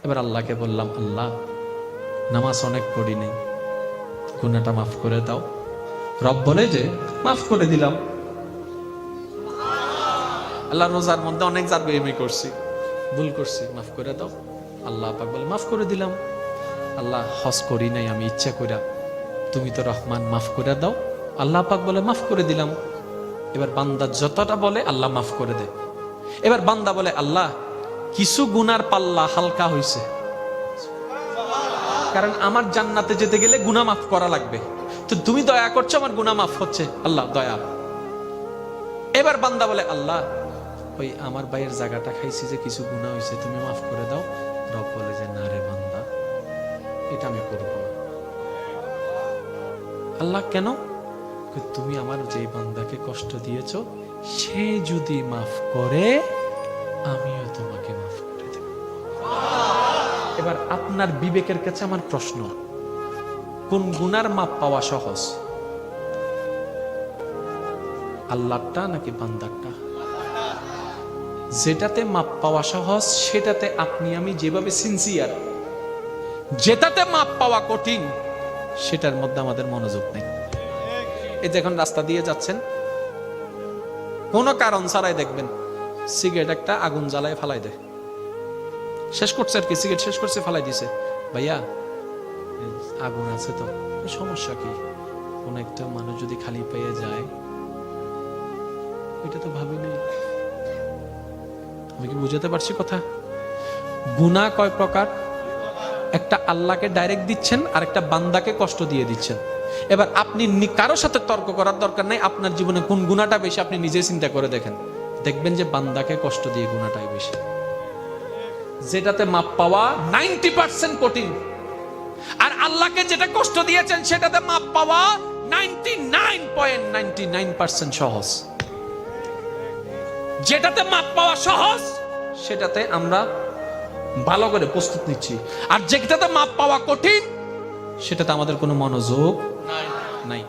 এবার আল্লাহকে বললাম, আল্লাহ নামাজ অনেক পড়ি নেই, গুনাহটা মাফ করে দাও। রব বলে যে মাফ করে দিলাম। আল্লাহ রোজার মধ্যে অনেক জার বেইমানি করছি, ভুল করছি, মাফ করে দাও। আল্লাহ পাক বলে মাফ করে দিলাম। আল্লাহ হজ করি নাই আমি ইচ্ছা কইরা, তুমি তো রহমান, মাফ করে দাও। আল্লাহ পাক বলে মাফ করে দিলাম। এবার বান্দা যতটা বলে আল্লাহ মাফ করে দেয়। এবার বান্দা বলে, আল্লাহ কিছু গুনার পাল্লা হালকা হইছে, কারণ আমার জান্নাতে যেতে গেলে গুনাহ মাফ করা লাগবে, তো তুমি দয়া করছো, আমার গুনাহ মাফ হচ্ছে, আল্লাহ দয়া। এবার বান্দা বলে, আল্লাহ ওই আমার ভাইয়ের জায়গাটা খাইছি যে কিছু গুনাহ হইছে, তুমি মাফ করে দাও। রব বলে যে না রে বান্দা, এটা আমি করব না। আল্লাহ কেন? তুমি আমার যেই বান্দাকে কষ্ট দিয়েছো সে যদি মাফ করে আমিও তোমাকে মাফ করে দেব। এবার আপনার বিবেকের কাছে আমার প্রশ্ন, কোন গুনার মাপ পাওয়া সহজ, আল্লাহরটা নাকি বান্দারটা? যেটাতে মাপ পাওয়া সহজ সেটাতে আপনি আমি যেভাবে সিনসিয়ার, যেটাতে মাপ পাওয়া কঠিন সেটার মধ্যে আমাদের মনোযোগ নেই। এই যে এখন রাস্তা দিয়ে যাচ্ছেন, কোনো কারণ ছাড়াই দেখবেন সিগারেট একটা আগুন জ্বালায় ফালাই দেয়, শেষ করছে আর কি, সিগারেট শেষ করছে ফালাই দিছে। ভাইয়া আগুন আছে তো, সমস্যা কি? কোন একটা মানুষ যদি খালি পেয়ে যায়, এটা তো ভাবি নেই। আমি কি বুঝাতে পারছি কথা? গুনাহ কয় প্রকার? একটা আল্লাহকে ডাইরেক্ট দিচ্ছেন, আর একটা বান্দাকে কষ্ট দিয়ে দিচ্ছেন। এবার আপনি কারোর সাথে তর্ক করার দরকার নাই, আপনার জীবনে কোন গুনাহটা বেশি আপনি নিজে চিন্তা করে দেখেন, দেখবেন যে বান্দাকে কষ্ট দিয়ে গুনাহটাই বেশি। যেটাতে মাপ পাওয়া 90% কঠিন, আর আল্লাহকে যেটা কষ্ট দিয়েছেন সেটাতে মাপ পাওয়া 99.99% সহজ। যেটাতে মাপ পাওয়া সহজ সেটাতে আমরা ভালো করে প্রস্তুত নিচ্ছি, আর যেটাতে মাপ পাওয়া কঠিন সেটাতে আমাদের কোনো মনোযোগ নাই।